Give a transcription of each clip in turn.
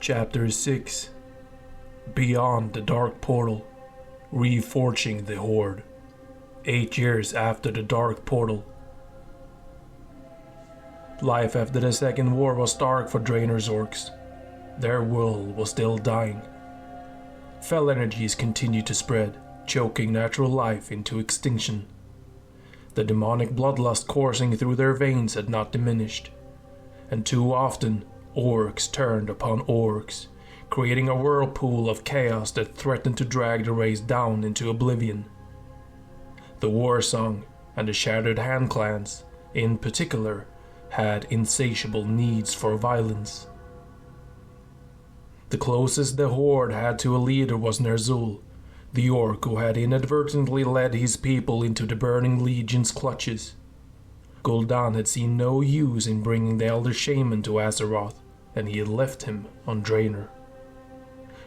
Chapter 6 Beyond the Dark Portal, Reforging the Horde. 8 years after the Dark Portal. Life after the Second War was dark for Drainer's orcs. Their world was still dying. Fell energies continued to spread, choking natural life into extinction. The demonic bloodlust coursing through their veins had not diminished, and too often orcs turned upon orcs, creating a whirlpool of chaos that threatened to drag the race down into oblivion. The War Song and the Shattered Hand clans, in particular, had insatiable needs for violence. The closest the Horde had to a leader was Ner'zhul, the orc who had inadvertently led his people into the Burning Legion's clutches. Gul'dan had seen no use in bringing the Elder Shaman to Azeroth, and he had left him on Draenor.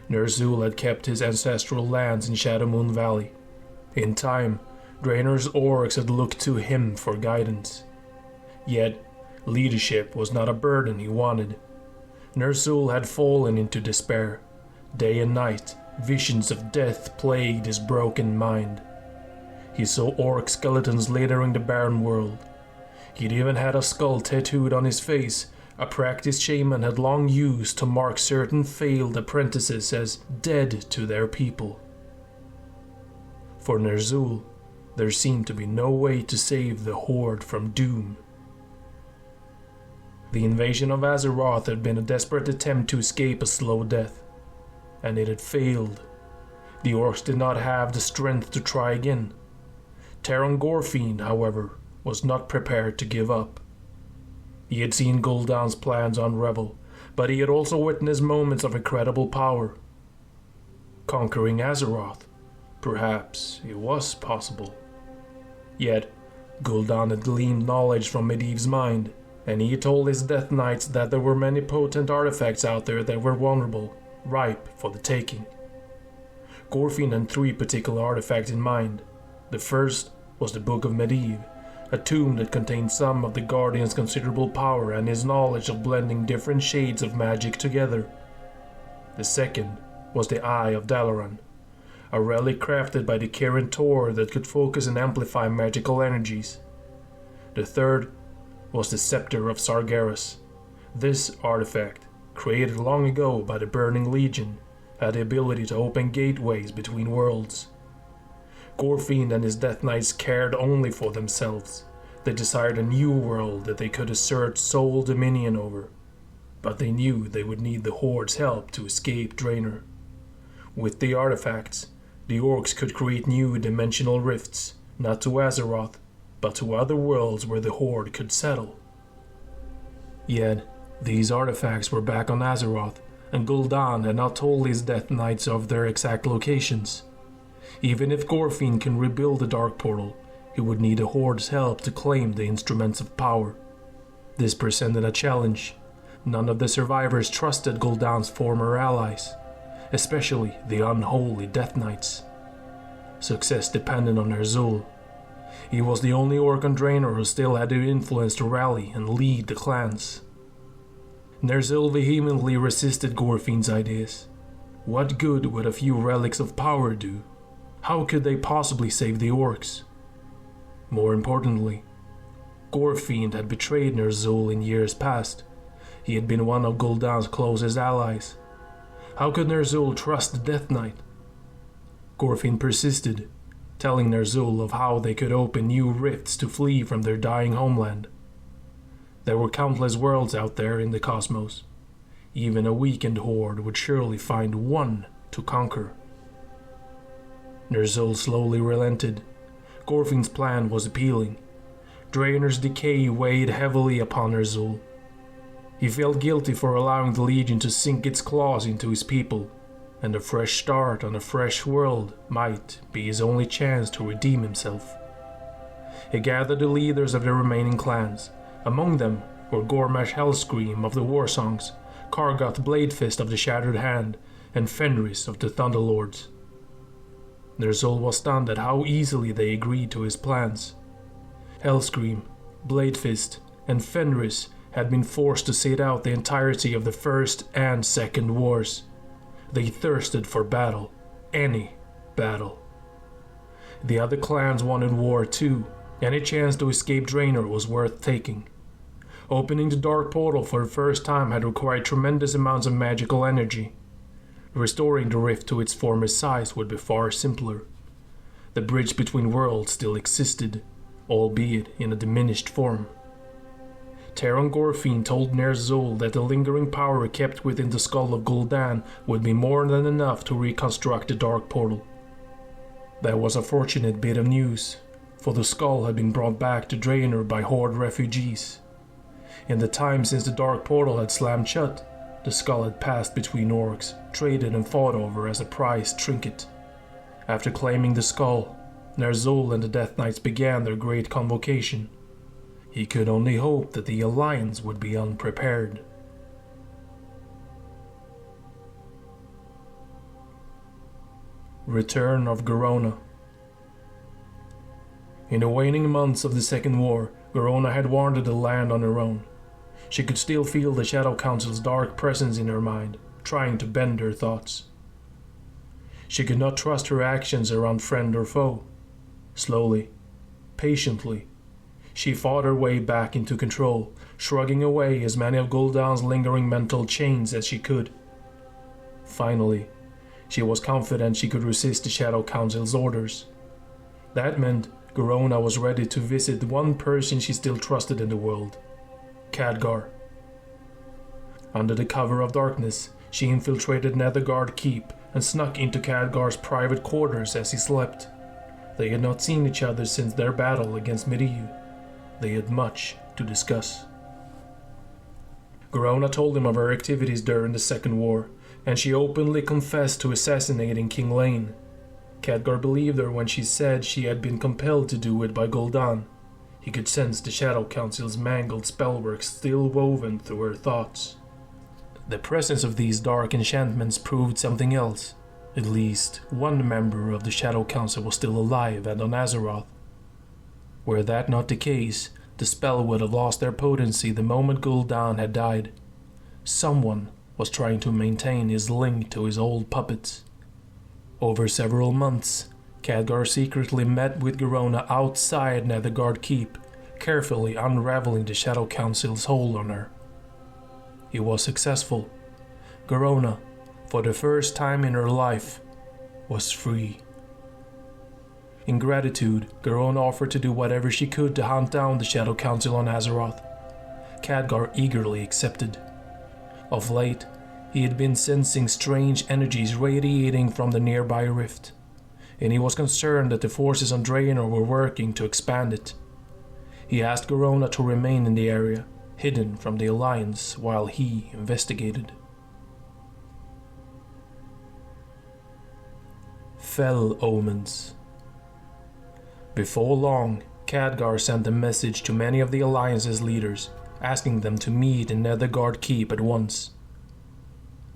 Ner'zhul had kept his ancestral lands in Shadowmoon Valley. In time, Drainor's orcs had looked to him for guidance. Yet, leadership was not a burden he wanted. Ner'zhul had fallen into despair. Day and night, visions of death plagued his broken mind. He saw orc skeletons littering the barren world. He'd even had a skull tattooed on his face, a practice shaman had long used to mark certain failed apprentices as dead to their people. For Ner'zhul, there seemed to be no way to save the Horde from doom. The invasion of Azeroth had been a desperate attempt to escape a slow death, and it had failed. The orcs did not have the strength to try again. Teron Gorefiend, however, was not prepared to give up. He had seen Gul'dan's plans unravel, but he had also witnessed moments of incredible power. Conquering Azeroth, perhaps it was possible. Yet, Gul'dan had gleaned knowledge from Medivh's mind, and he had told his Death Knights that there were many potent artifacts out there that were vulnerable, ripe for the taking. Gorefiend had 3 particular artifacts in mind. The first was the Book of Medivh, a tomb that contained some of the Guardian's considerable power and his knowledge of blending different shades of magic together. The second was the Eye of Dalaran, a relic crafted by the Kirin Tor that could focus and amplify magical energies. The third was the Scepter of Sargeras. This artifact, created long ago by the Burning Legion, had the ability to open gateways between worlds. Gorefiend and his Death Knights cared only for themselves. They desired a new world that they could assert sole dominion over, but they knew they would need the Horde's help to escape Draenor. With the artifacts, the orcs could create new dimensional rifts, not to Azeroth, but to other worlds where the Horde could settle. Yet, these artifacts were back on Azeroth, and Gul'dan had not told his Death Knights of their exact locations. Even if Gorefiend can rebuild the Dark Portal, he would need the Horde's help to claim the instruments of power. This presented a challenge. None of the survivors trusted Gul'dan's former allies, especially the unholy Death Knights. Success depended on Ner'zhul. He was the only orc on Draenor who still had the influence to rally and lead the clans. Ner'zhul vehemently resisted Gorefiend's ideas. What good would a few relics of power do? How could they possibly save the orcs? More importantly, Gorefiend had betrayed Ner'zhul in years past. He had been one of Gul'dan's closest allies. How could Ner'zhul trust the Death Knight? Gorefiend persisted, telling Ner'zhul of how they could open new rifts to flee from their dying homeland. There were countless worlds out there in the cosmos. Even a weakened Horde would surely find one to conquer. Ner'zhul slowly relented. Gorefiend's plan was appealing. Draenor's decay weighed heavily upon Ner'zhul. He felt guilty for allowing the Legion to sink its claws into his people, and a fresh start on a fresh world might be his only chance to redeem himself. He gathered the leaders of the remaining clans. Among them were Gormash Hellscream of the War Songs, Kargoth Bladefist of the Shattered Hand, and Fenris of the Thunderlords. Ner'zhul was stunned at how easily they agreed to his plans. Hellscream, Bladefist, and Fenris had been forced to sit out the entirety of the First and Second Wars. They thirsted for battle, any battle. The other clans wanted war too. Any chance to escape Draenor was worth taking. Opening the Dark Portal for the first time had required tremendous amounts of magical energy. Restoring the rift to its former size would be far simpler. The bridge between worlds still existed, albeit in a diminished form. Teron Gorfin told Ner'zhul that the lingering power kept within the skull of Gul'dan would be more than enough to reconstruct the Dark Portal. That was a fortunate bit of news, for the skull had been brought back to Draenor by Horde refugees. In the time since the Dark Portal had slammed shut, the skull had passed between orcs, traded and fought over as a prized trinket. After claiming the skull, Ner'zhul and the Death Knights began their great convocation. He could only hope that the Alliance would be unprepared. Return of Garona. In the waning months of the Second War, Garona had wandered the land on her own. She could still feel the Shadow Council's dark presence in her mind, trying to bend her thoughts. She could not trust her actions around friend or foe. Slowly, patiently, she fought her way back into control, shrugging away as many of Gul'dan's lingering mental chains as she could. Finally, she was confident she could resist the Shadow Council's orders. That meant Garona was ready to visit the one person she still trusted in the world, Khadgar. Under the cover of darkness, she infiltrated Nethergard Keep and snuck into Khadgar's private quarters as he slept. They had not seen each other since their battle against Miriu. They had much to discuss. Garona told him of her activities during the Second War, and she openly confessed to assassinating King Lane. Khadgar believed her when she said she had been compelled to do it by Gul'dan. He could sense the Shadow Council's mangled spellwork still woven through her thoughts. The presence of these dark enchantments proved something else. At least one member of the Shadow Council was still alive and on Azeroth. Were that not the case, the spell would have lost their potency the moment Gul'dan had died. Someone was trying to maintain his link to his old puppets. Over several months, Khadgar secretly met with Garona outside Nethergard Keep, carefully unraveling the Shadow Council's hold on her. He was successful. Garona, for the first time in her life, was free. In gratitude, Garona offered to do whatever she could to hunt down the Shadow Council on Azeroth. Khadgar eagerly accepted. Of late, he had been sensing strange energies radiating from the nearby rift, and he was concerned that the forces on Draenor were working to expand it. He asked Garona to remain in the area, hidden from the Alliance, while he investigated. Fell Omens. Before long, Khadgar sent a message to many of the Alliance's leaders, asking them to meet in Nethergard Keep at once.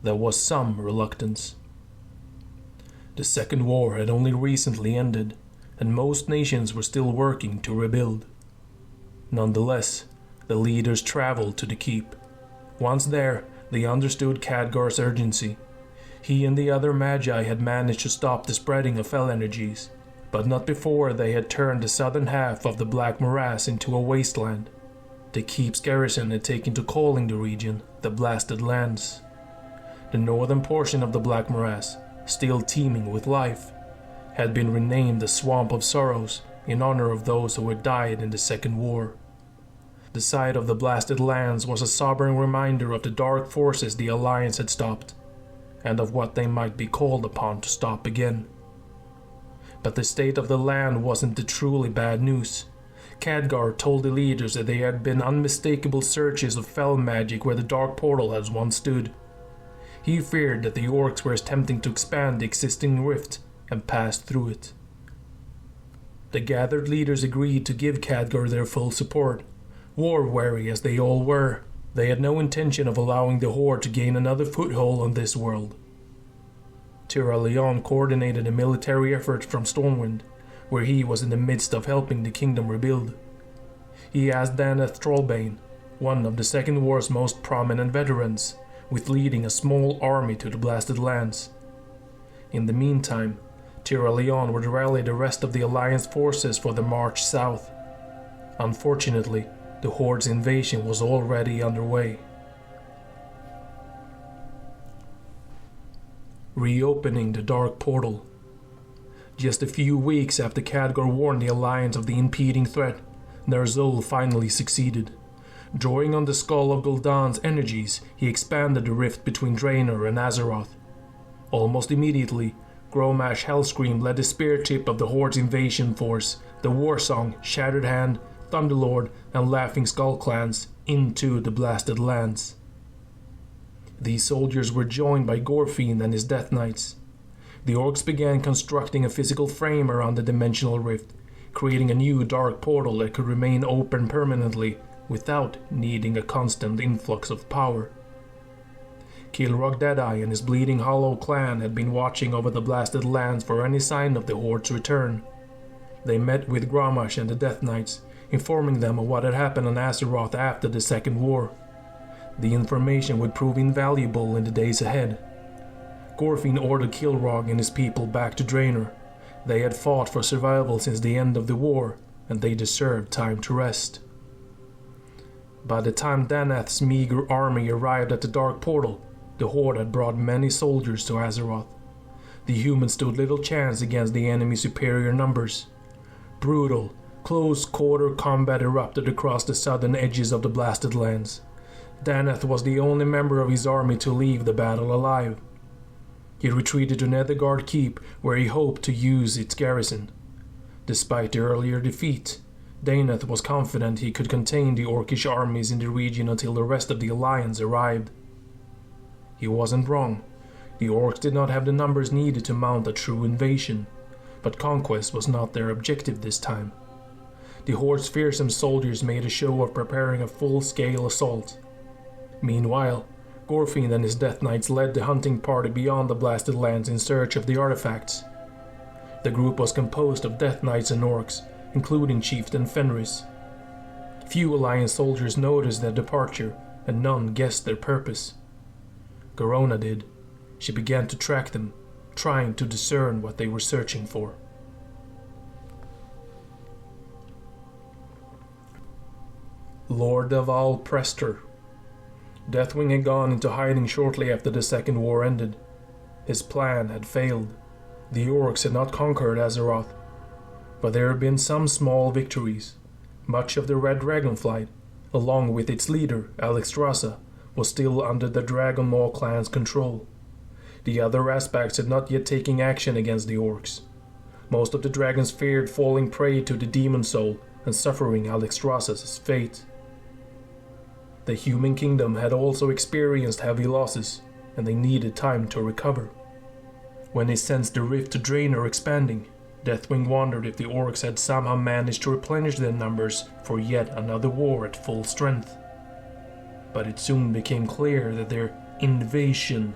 There was some reluctance. The Second War had only recently ended, and most nations were still working to rebuild. Nonetheless, the leaders traveled to the keep. Once there, they understood Khadgar's urgency. He and the other Magi had managed to stop the spreading of fell energies, but not before they had turned the southern half of the Black Morass into a wasteland. The keep's garrison had taken to calling the region the Blasted Lands. The northern portion of the Black Morass, still teeming with life, had been renamed the Swamp of Sorrows in honor of those who had died in the Second War. The site of the Blasted Lands was a sobering reminder of the dark forces the Alliance had stopped, and of what they might be called upon to stop again. But the state of the land wasn't the truly bad news. Khadgar told the leaders that there had been unmistakable searches of fell magic where the Dark Portal has once stood. He feared that the orcs were attempting to expand the existing rift and pass through it. The gathered leaders agreed to give Khadgar their full support. War-weary as they all were, they had no intention of allowing the Horde to gain another foothold on this world. Tyra Leon coordinated a military effort from Stormwind, where he was in the midst of helping the kingdom rebuild. He asked Daneth Trollbane, one of the Second War's most prominent veterans, with leading a small army to the Blasted Lands. In the meantime, Tyr would rally the rest of the Alliance forces for the march south. Unfortunately, the Horde's invasion was already underway. Reopening the Dark Portal. Just a few weeks after Khadgar warned the Alliance of the impending threat, Ner'zhul finally succeeded. Drawing on the skull of Gul'dan's energies, he expanded the rift between Draenor and Azeroth. Almost immediately, Gromash Hellscream led the spear tip of the Horde's invasion force, the Warsong, Shattered Hand, Thunderlord, and Laughing Skull clans, into the Blasted Lands. These soldiers were joined by Gorfiend and his Death Knights. The Orcs began constructing a physical frame around the dimensional rift, creating a new dark portal that could remain open permanently without needing a constant influx of power. Kilrog Deadeye and his Bleeding Hollow clan had been watching over the Blasted Lands for any sign of the Horde's return. They met with Grommash and the Death Knights, informing them of what had happened on Azeroth after the Second War. The information would prove invaluable in the days ahead. Gorfiend ordered Kilrog and his people back to Draenor. They had fought for survival since the end of the war, and they deserved time to rest. By the time Danath's meager army arrived at the Dark Portal, the Horde had brought many soldiers to Azeroth. The humans stood little chance against the enemy's superior numbers. Brutal, close-quarter combat erupted across the southern edges of the Blasted Lands. Danath was the only member of his army to leave the battle alive. He retreated to Netherguard Keep, where he hoped to use its garrison. Despite the earlier defeat, Danath was confident he could contain the Orcish armies in the region until the rest of the Alliance arrived. He wasn't wrong. The Orcs did not have the numbers needed to mount a true invasion, but conquest was not their objective this time. The Horde's fearsome soldiers made a show of preparing a full-scale assault. Meanwhile, Gorfiend and his Death Knights led the hunting party beyond the Blasted Lands in search of the artifacts. The group was composed of Death Knights and Orcs, including Chieftain Fenris. Few Alliance soldiers noticed their departure, and none guessed their purpose. Garona did. She began to track them, trying to discern what they were searching for. Lord Deval Prester. Deathwing had gone into hiding shortly after the Second War ended. His plan had failed. The Orcs had not conquered Azeroth, but there had been some small victories. Much of the Red Dragonflight, along with its leader, Alexstrasza, was still under the Dragon Maw clan's control. The other aspects had not yet taken action against the Orcs. Most of the dragons feared falling prey to the Demon Soul and suffering Alexstrasza's fate. The human kingdom had also experienced heavy losses, and they needed time to recover. When they sensed the rift to Draenor expanding, Deathwing wondered if the Orcs had somehow managed to replenish their numbers for yet another war at full strength. But it soon became clear that their invasion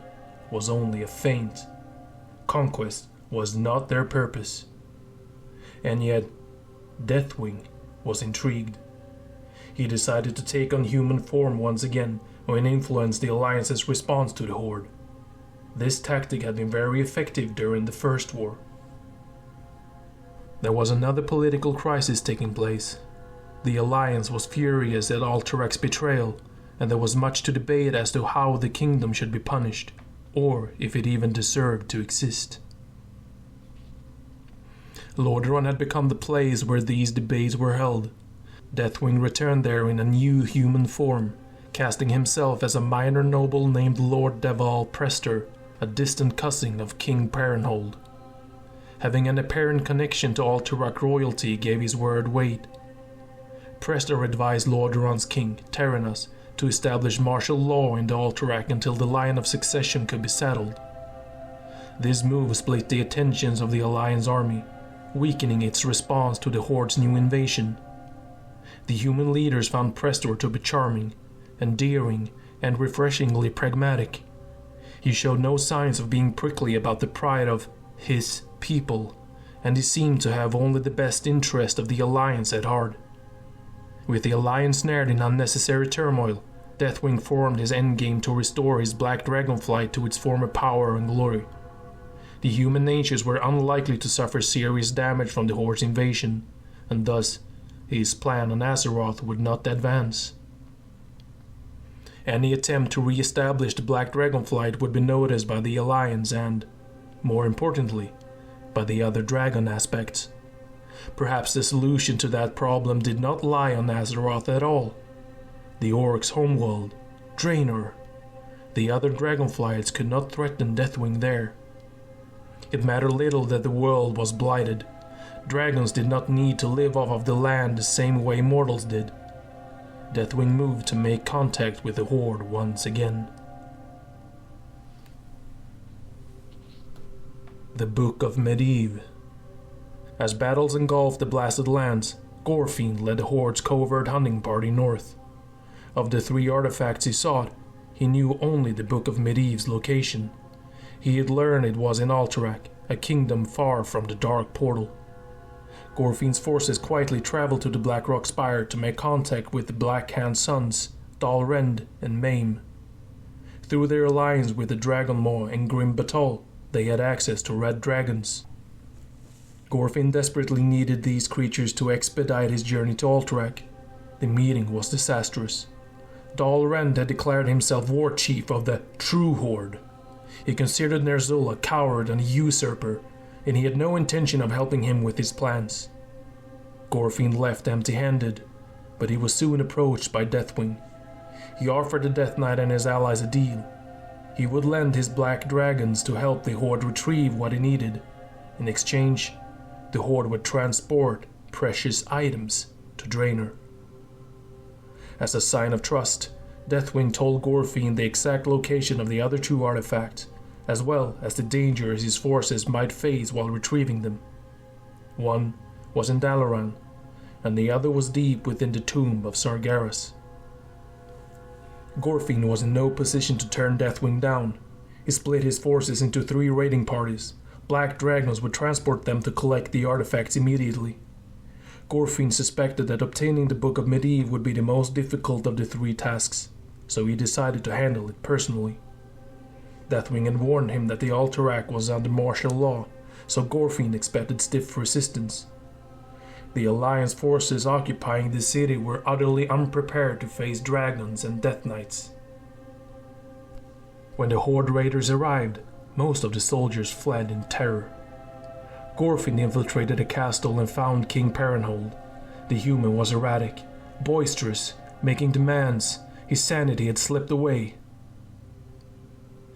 was only a feint. Conquest was not their purpose. And yet, Deathwing was intrigued. He decided to take on human form once again and influence the Alliance's response to the Horde. This tactic had been very effective during the First War. There was another political crisis taking place. The Alliance was furious at Alterax's betrayal, and there was much to debate as to how the kingdom should be punished, or if it even deserved to exist. Lordaeron had become the place where these debates were held. Deathwing returned there in a new human form, casting himself as a minor noble named Lord Deval Prester, a distant cousin of King Perenhold. Having an apparent connection to Alterac royalty gave his word weight. Prester advised Lordaeron's king, Terenas, to establish martial law in the Alterac until the line of succession could be settled. This move split the attentions of the Alliance army, weakening its response to the Horde's new invasion. The human leaders found Prester to be charming, endearing, and refreshingly pragmatic. He showed no signs of being prickly about the pride of his people, and he seemed to have only the best interest of the Alliance at heart. With the Alliance snared in unnecessary turmoil, Deathwing formed his endgame to restore his Black Dragonflight to its former power and glory. The human natures were unlikely to suffer serious damage from the Horde's invasion, and thus his plan on Azeroth would not advance. Any attempt to re-establish the Black Dragonflight would be noticed by the Alliance and, more importantly, by the other dragon aspects. Perhaps the solution to that problem did not lie on Azeroth at all. The Orcs' homeworld, Draenor. The other dragonflights could not threaten Deathwing there. It mattered little that the world was blighted. Dragons did not need to live off of the land the same way mortals did. Deathwing moved to make contact with the Horde once again. The Book of Medivh. As battles engulfed the blasted lands, Gorfiend led the Horde's covert hunting party north. Of the 3 artifacts he sought, he knew only the Book of Medivh's location. He had learned it was in Alterac, a kingdom far from the Dark Portal. Gorfiend's forces quietly traveled to the Blackrock Spire to make contact with the Black Hand sons, Dalrend and Maim. Through their alliance with the Dragonmaw and Grim Batal, they had access to red dragons. Gorfiend desperately needed these creatures to expedite his journey to Alterac. The meeting was disastrous. Dalrend had declared himself war chief of the True Horde. He considered Ner'zhul a coward and a usurper, and he had no intention of helping him with his plans. Gorfiend left empty-handed, but he was soon approached by Deathwing. He offered the Death Knight and his allies a deal. He would lend his black dragons to help the Horde retrieve what he needed. In exchange, the Horde would transport precious items to Draenor. As a sign of trust, Deathwing told Gorfiend the exact location of the other 2 artifacts, as well as the dangers his forces might face while retrieving them. One was in Dalaran, and the other was deep within the tomb of Sargeras. Gorfiend was in no position to turn Deathwing down. He split his forces into 3 raiding parties. Black dragons would transport them to collect the artifacts immediately. Gorfiend suspected that obtaining the Book of Medivh would be the most difficult of the 3 tasks, so he decided to handle it personally. Deathwing had warned him that the Alterac was under martial law, so Gorfiend expected stiff resistance. The Alliance forces occupying the city were utterly unprepared to face dragons and Death Knights. When the Horde raiders arrived, most of the soldiers fled in terror. Gorfiend infiltrated the castle and found King Perenhold. The human was erratic, boisterous, making demands. His sanity had slipped away.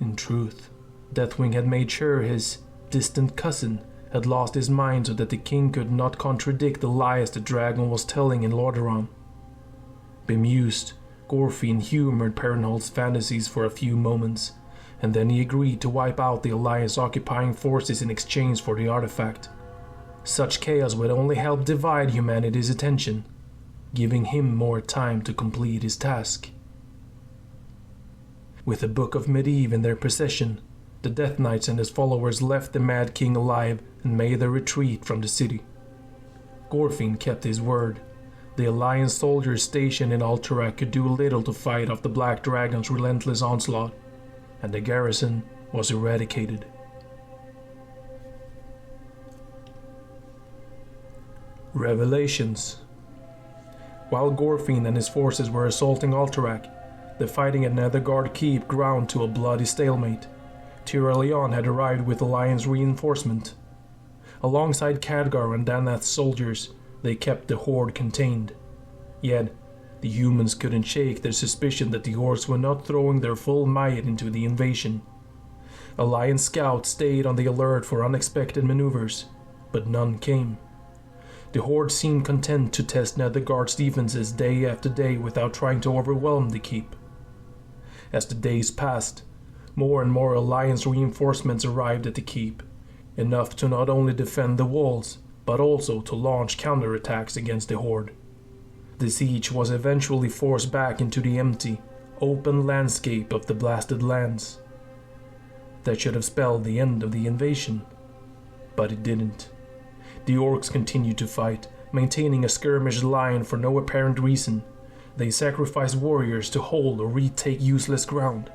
In truth, Deathwing had made sure his distant cousin had lost his mind so that the king could not contradict the lies the dragon was telling in Lordaeron. Bemused, Gorfiend humored Perenhold's fantasies for a few moments, and then he agreed to wipe out the Alliance occupying forces in exchange for the artifact. Such chaos would only help divide humanity's attention, giving him more time to complete his task. With the Book of Medivh in their possession, the Death Knights and his followers left the Mad King alive and made their retreat from the city. Gorfiend kept his word. The Alliance soldiers stationed in Alterac could do little to fight off the Black Dragon's relentless onslaught, and the garrison was eradicated. Revelations. While Gorfiend and his forces were assaulting Alterac, the fighting at Netherguard Keep ground to a bloody stalemate. Tyrellion had arrived with Alliance reinforcement. Alongside Khadgar and Danath's soldiers, they kept the Horde contained. Yet, the humans couldn't shake their suspicion that the Orcs were not throwing their full might into the invasion. Alliance scouts stayed on the alert for unexpected maneuvers, but none came. The Horde seemed content to test Netherguard's defenses day after day without trying to overwhelm the keep. As the days passed, more and more Alliance reinforcements arrived at the keep, enough to not only defend the walls, but also to launch counterattacks against the Horde. The siege was eventually forced back into the empty, open landscape of the blasted lands. That should have spelled the end of the invasion, but it didn't. The Orcs continued to fight, maintaining a skirmish line for no apparent reason. They sacrificed warriors to hold or retake useless ground.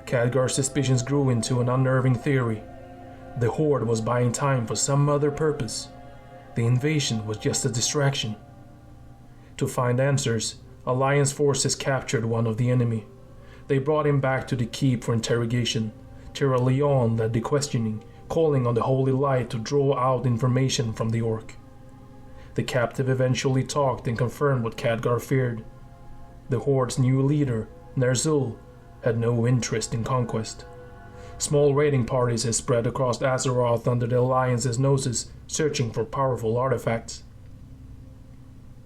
Khadgar's suspicions grew into an unnerving theory. The Horde was buying time for some other purpose. The invasion was just a distraction. To find answers, Alliance forces captured one of the enemy. They brought him back to the keep for interrogation. Tira Leon led the questioning, calling on the Holy Light to draw out information from the orc. The captive eventually talked and confirmed what Khadgar feared. The Horde's new leader, Ner'zhul, had no interest in conquest. Small raiding parties had spread across Azeroth under the Alliance's noses, searching for powerful artifacts.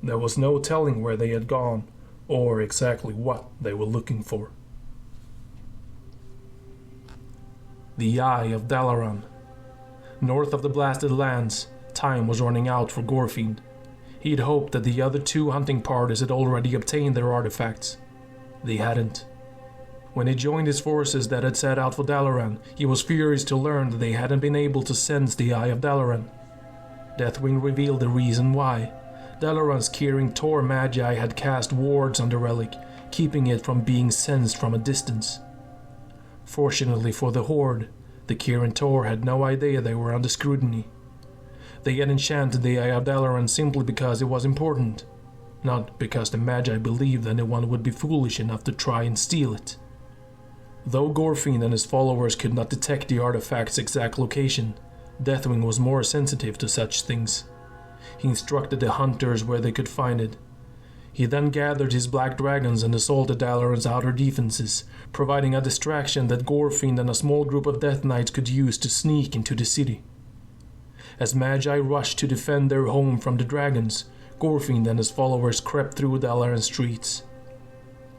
There was no telling where they had gone, or exactly what they were looking for. The Eye of Dalaran. North of the Blasted Lands, time was running out for Gorfind. He'd hoped that the other two hunting parties had already obtained their artifacts. They hadn't. When he joined his forces that had set out for Dalaran, he was furious to learn that they hadn't been able to sense the Eye of Dalaran. Deathwing revealed the reason why. Dalaran's Kirin Tor Magi had cast wards on the relic, keeping it from being sensed from a distance. Fortunately for the Horde, the Kirin Tor had no idea they were under scrutiny. They had enchanted the Eye of Dalaran simply because it was important, not because the Magi believed anyone would be foolish enough to try and steal it. Though Gorfind and his followers could not detect the artifact's exact location, Deathwing was more sensitive to such things. He instructed the hunters where they could find it. He then gathered his black dragons and assaulted Dalaran's outer defenses, providing a distraction that Gorfind and a small group of Death Knights could use to sneak into the city. As Magi rushed to defend their home from the dragons, Gorfind and his followers crept through Dalaran's streets.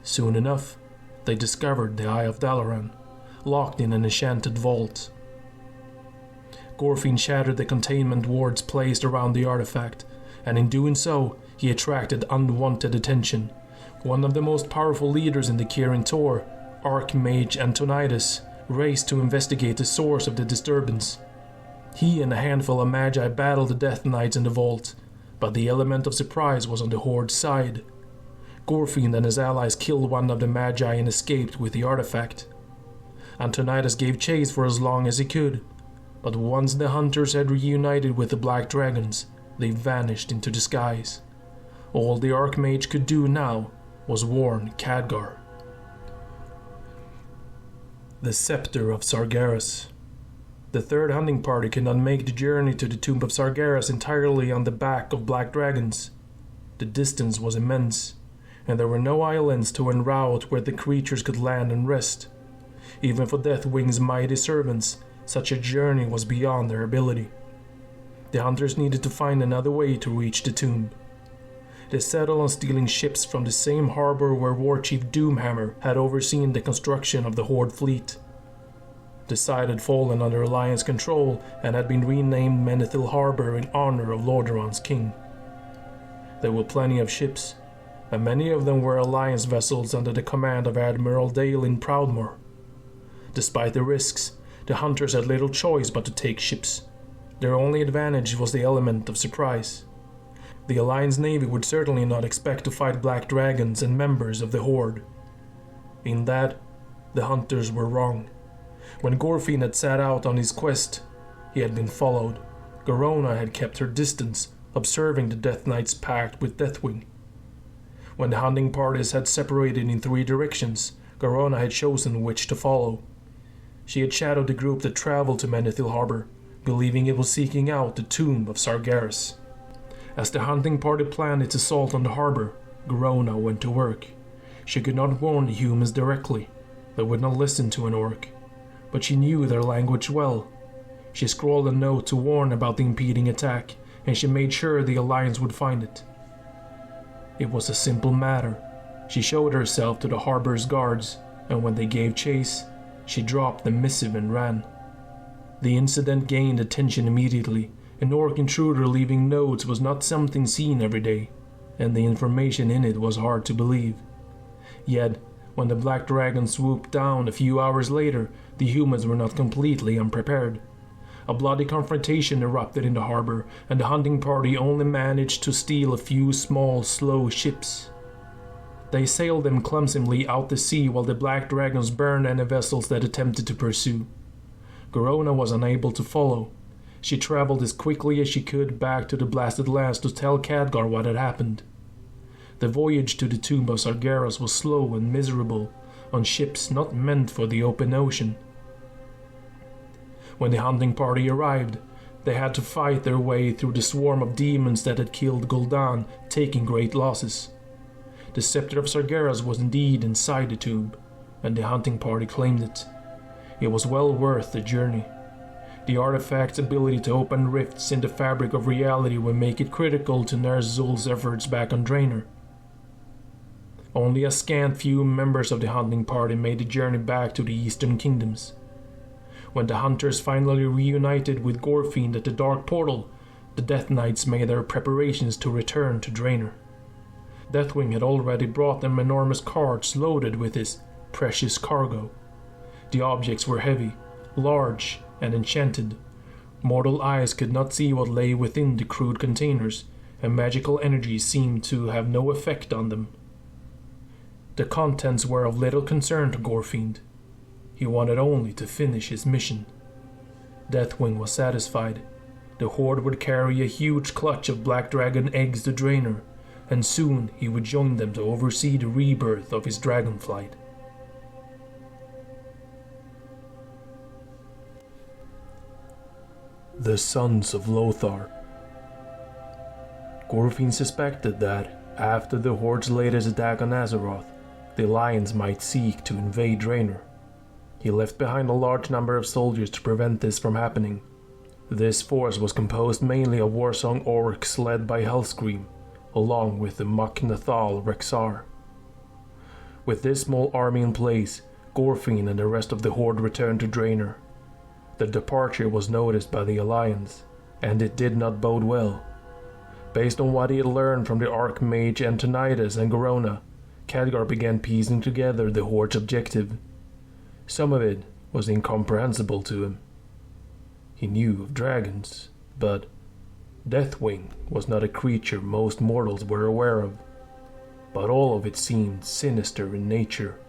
Soon enough, they discovered the Eye of Dalaran, locked in an enchanted vault. Gorfind shattered the containment wards placed around the artifact, and in doing so, he attracted unwanted attention. One of the most powerful leaders in the Kirin Tor, Archmage Antonidas, raced to investigate the source of the disturbance. He and a handful of Magi battled the Death Knights in the vault, but the element of surprise was on the Horde's side. Gorfind and his allies killed one of the Magi and escaped with the artifact. Antonidas gave chase for as long as he could, but once the hunters had reunited with the Black Dragons, they vanished into the skies. All the Archmage could do now was warn Khadgar. The Scepter of Sargeras. The third hunting party could not make the journey to the Tomb of Sargeras entirely on the back of Black Dragons. The distance was immense, and there were no islands to en route where the creatures could land and rest. Even for Deathwing's mighty servants, such a journey was beyond their ability. The hunters needed to find another way to reach the tomb. They settled on stealing ships from the same harbor where Warchief Doomhammer had overseen the construction of the Horde fleet. The site had fallen under Alliance control and had been renamed Menethil Harbor in honor of Lordaeron's king. There were plenty of ships, and many of them were Alliance vessels under the command of Admiral Daelin Proudmoore. Despite the risks, the hunters had little choice but to take ships. Their only advantage was the element of surprise. The Alliance Navy would certainly not expect to fight Black Dragons and members of the Horde. In that, the hunters were wrong. When Gorfind had set out on his quest, he had been followed. Garona had kept her distance, observing the Death Knight's pact with Deathwing. When the hunting parties had separated in 3 directions, Garona had chosen which to follow. She had shadowed the group that traveled to Menethil Harbor, believing it was seeking out the Tomb of Sargeras. As the hunting party planned its assault on the harbor, Garona went to work. She could not warn the humans directly. They would not listen to an orc, but she knew their language well. She scrawled a note to warn about the impending attack, and she made sure the Alliance would find it. It was a simple matter. She showed herself to the harbor's guards, and when they gave chase, she dropped the missive and ran. The incident gained attention immediately. An orc intruder leaving notes was not something seen every day, and the information in it was hard to believe. Yet, when the Black Dragon swooped down a few hours later, the humans were not completely unprepared. A bloody confrontation erupted in the harbor, and the hunting party only managed to steal a few small, slow ships. They sailed them clumsily out to sea while the black dragons burned any vessels that attempted to pursue. Chrona was unable to follow. She traveled as quickly as she could back to the blasted lands to tell Khadgar what had happened. The voyage to the tomb of Sargeras was slow and miserable, on ships not meant for the open ocean. When the hunting party arrived, they had to fight their way through the swarm of demons that had killed Gul'dan, taking great losses. The scepter of Sargeras was indeed inside the tomb, and the hunting party claimed it. It was well worth the journey. The artifact's ability to open rifts in the fabric of reality would make it critical to Ner'zhul's efforts back on Draenor. Only a scant few members of the hunting party made the journey back to the Eastern Kingdoms. When the hunters finally reunited with Gorfiend at the Dark Portal, the Death Knights made their preparations to return to Draenor. Deathwing had already brought them enormous carts loaded with his precious cargo. The objects were heavy, large, and enchanted. Mortal eyes could not see what lay within the crude containers, and magical energy seemed to have no effect on them. The contents were of little concern to Gorfiend. He wanted only to finish his mission. Deathwing was satisfied. The Horde would carry a huge clutch of black dragon eggs to Draenor, and soon he would join them to oversee the rebirth of his dragonflight. The Sons of Lothar. Gorfiend suspected that, after the Horde's latest attack on Azeroth, the Alliance might seek to invade Draenor. He left behind a large number of soldiers to prevent this from happening. This force was composed mainly of warsong orcs led by Hellscream, along with the Mach-Nathal Rexar. With this small army in place, Gorfiend and the rest of the Horde returned to Draenor. The departure was noticed by the Alliance, and it did not bode well. Based on what he had learned from the Archmage Antonidas and Chrona, Khadgar began piecing together the Horde's objective. Some of it was incomprehensible to him. He knew of dragons, but Deathwing was not a creature most mortals were aware of, but all of it seemed sinister in nature.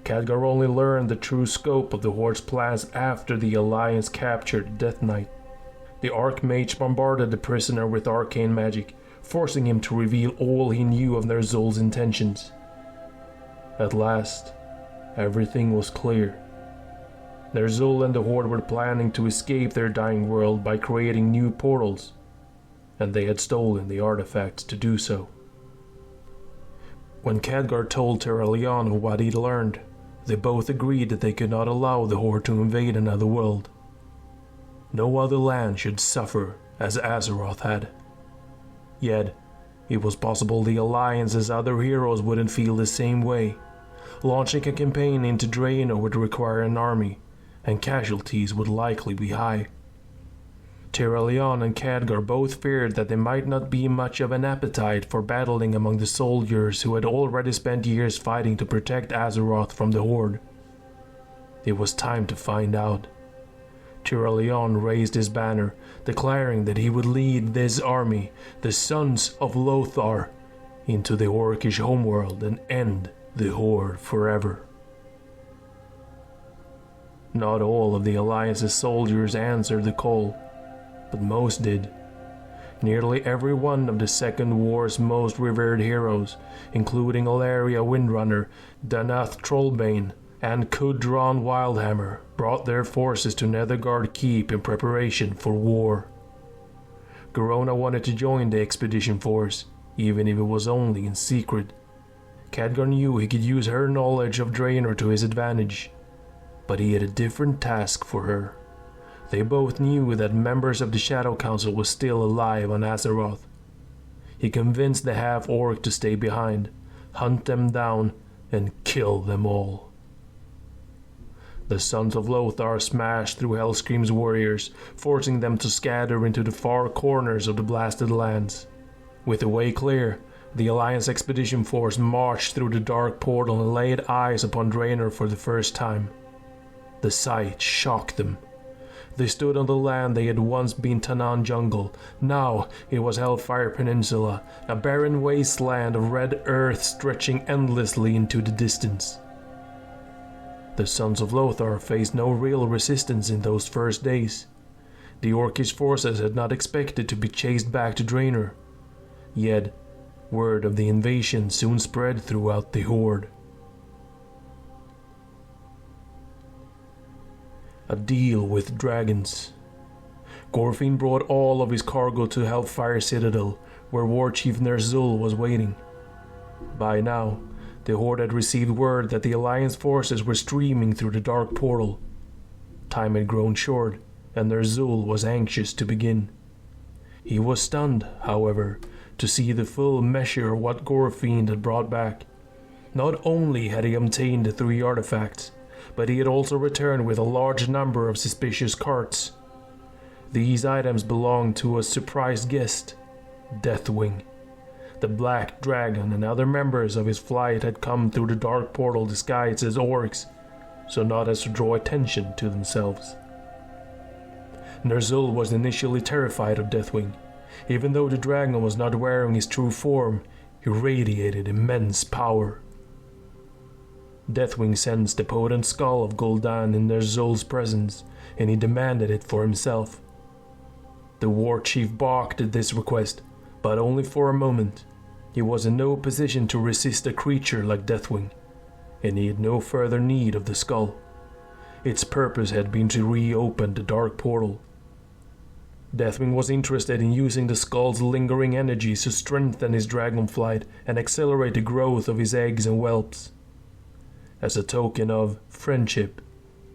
Khadgar only learned the true scope of the Horde's plans after the Alliance captured the Death Knight. The Archmage bombarded the prisoner with arcane magic, forcing him to reveal all he knew of Ner'zhul's intentions. At last, everything was clear. Ner'zhul and the Horde were planning to escape their dying world by creating new portals, and they had stolen the artifacts to do so. When Khadgar told Terralion what he'd learned, they both agreed that they could not allow the Horde to invade another world. No other land should suffer as Azeroth had. Yet, it was possible the Alliance's other heroes wouldn't feel the same way. Launching a campaign into Draenor would require an army, and casualties would likely be high. Terralion and Khadgar both feared that there might not be much of an appetite for battling among the soldiers who had already spent years fighting to protect Azeroth from the Horde. It was time to find out. Terralion raised his banner, declaring that he would lead this army, the Sons of Lothar, into the Orcish homeworld and end the Horde forever. Not all of the Alliance's soldiers answered the call, but most did. Nearly every one of the Second War's most revered heroes, including Alaria Windrunner, Danath Trollbane, and Kudron Wildhammer, brought their forces to Netherguard Keep in preparation for war. Chrona wanted to join the expedition force, even if it was only in secret. Khadgar knew he could use her knowledge of Draenor to his advantage, but he had a different task for her. They both knew that members of the Shadow Council were still alive on Azeroth. He convinced the half-orc to stay behind, hunt them down, and kill them all. The Sons of Lothar smashed through Hellscream's warriors, forcing them to scatter into the far corners of the blasted lands. With the way clear, the Alliance expedition force marched through the dark portal and laid eyes upon Draenor for the first time. The sight shocked them. They stood on the land they had once been Tanan jungle. Now it was Hellfire Peninsula, a barren wasteland of red earth stretching endlessly into the distance. The Sons of Lothar faced no real resistance in those first days. The Orcish forces had not expected to be chased back to Draenor. Yet, word of the invasion soon spread throughout the Horde. A deal with dragons. Gorfinn brought all of his cargo to Hellfire Citadel, where War Chief Ner'zhul was waiting. By now, the Horde had received word that the Alliance forces were streaming through the dark portal. Time had grown short, and Ner'zhul was anxious to begin. He was stunned, however, to see the full measure of what Gorfinn had brought back. Not only had he obtained the 3 artifacts, but he had also returned with a large number of suspicious carts. These items belonged to a surprised guest, Deathwing. The Black Dragon and other members of his flight had come through the dark portal disguised as orcs, so not as to draw attention to themselves. Ner'zhul was initially terrified of Deathwing. Even though the dragon was not wearing his true form, he radiated immense power. Deathwing sensed the potent skull of Gul'dan in Ner'zhul's presence, and he demanded it for himself. The war chief balked at this request, but only for a moment. He was in no position to resist a creature like Deathwing, and he had no further need of the skull. Its purpose had been to reopen the dark portal. Deathwing was interested in using the skull's lingering energies to strengthen his dragon flight and accelerate the growth of his eggs and whelps. As a token of friendship,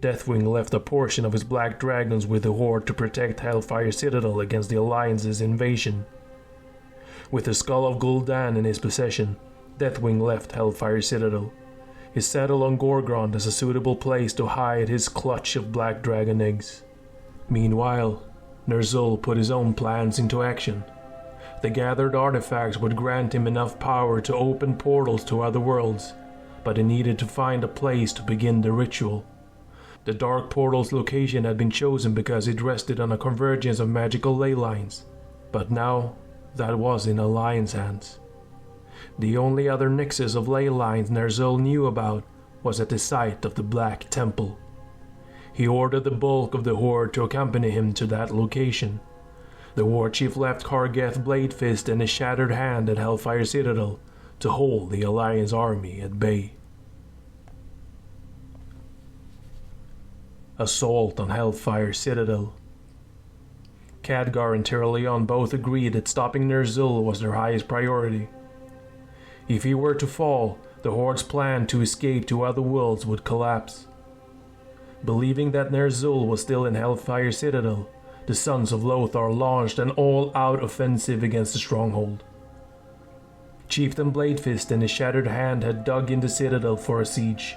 Deathwing left a portion of his black dragons with the Horde to protect Hellfire Citadel against the Alliance's invasion. With the skull of Gul'dan in his possession, Deathwing left Hellfire Citadel. He settled on Gorgrond as a suitable place to hide his clutch of black dragon eggs. Meanwhile, Ner'zhul put his own plans into action. The gathered artifacts would grant him enough power to open portals to other worlds, but he needed to find a place to begin the ritual. The dark portal's location had been chosen because it rested on a convergence of magical ley lines, but now that was in Alliance hands. The only other nexus of ley lines Ner'zhul knew about was at the site of the Black Temple. He ordered the bulk of the Horde to accompany him to that location. The war chief left Kargeth Bladefist and his shattered hand at Hellfire Citadel to hold the Alliance army at bay. Assault on Hellfire Citadel. Khadgar and Tyrion both agreed that stopping Ner'zhul was their highest priority. If he were to fall, the Horde's plan to escape to other worlds would collapse. Believing that Ner'zhul was still in Hellfire Citadel, the Sons of Lothar launched an all-out offensive against the stronghold. Chieftain Bladefist and his shattered hand had dug in the Citadel for a siege.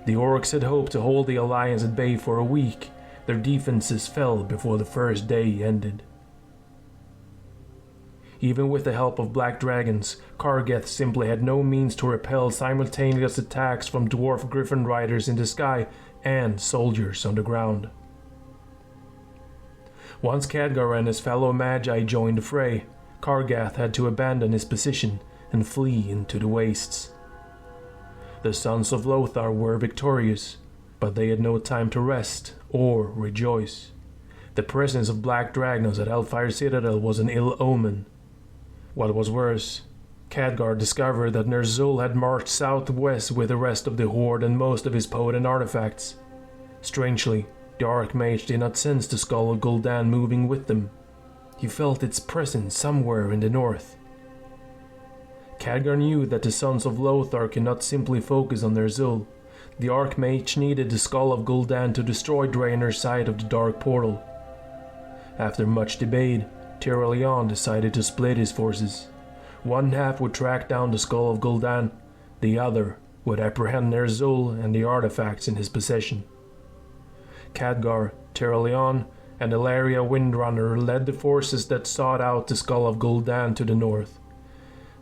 The Orcs had hoped to hold the Alliance at bay for a week. Their defenses fell before the first day ended. Even with the help of black dragons, Kargeth simply had no means to repel simultaneous attacks from dwarf griffin riders in the sky and soldiers on the ground. Once Khadgar and his fellow Magi joined the fray, Kargeth had to abandon his position and flee into the wastes. The Sons of Lothar were victorious, but they had no time to rest or rejoice. The presence of black dragons at Hellfire Citadel was an ill omen. What was worse, Khadgar discovered that Ner'zhul had marched southwest with the rest of the Horde and most of his potent artifacts. Strangely, the Archmage did not sense the skull of Gul'dan moving with them. He felt its presence somewhere in the north. Khadgar knew that the Sons of Lothar could not simply focus on Ner'zhul. The Archmage needed the skull of Gul'dan to destroy Draenor's side of the Dark Portal. After much debate, Tyrion decided to split his forces. One half would track down the skull of Gul'dan, the other would apprehend Ner'zhul and the artifacts in his possession. Khadgar, Tyrion, and Ilaria Windrunner led the forces that sought out the skull of Gul'dan to the north.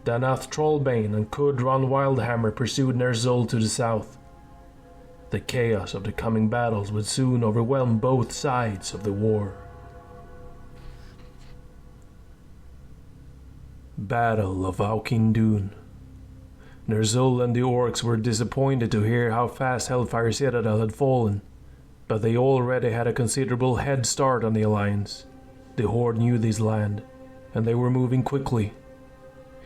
Danath Trollbane and Kudran Wildhammer pursued Ner'zhul to the south. The chaos of the coming battles would soon overwhelm both sides of the war. Battle of Auchindoun. Ner'zhul and the orcs were disappointed to hear how fast Hellfire Citadel had fallen, but they already had a considerable head start on the Alliance. The Horde knew this land, and they were moving quickly.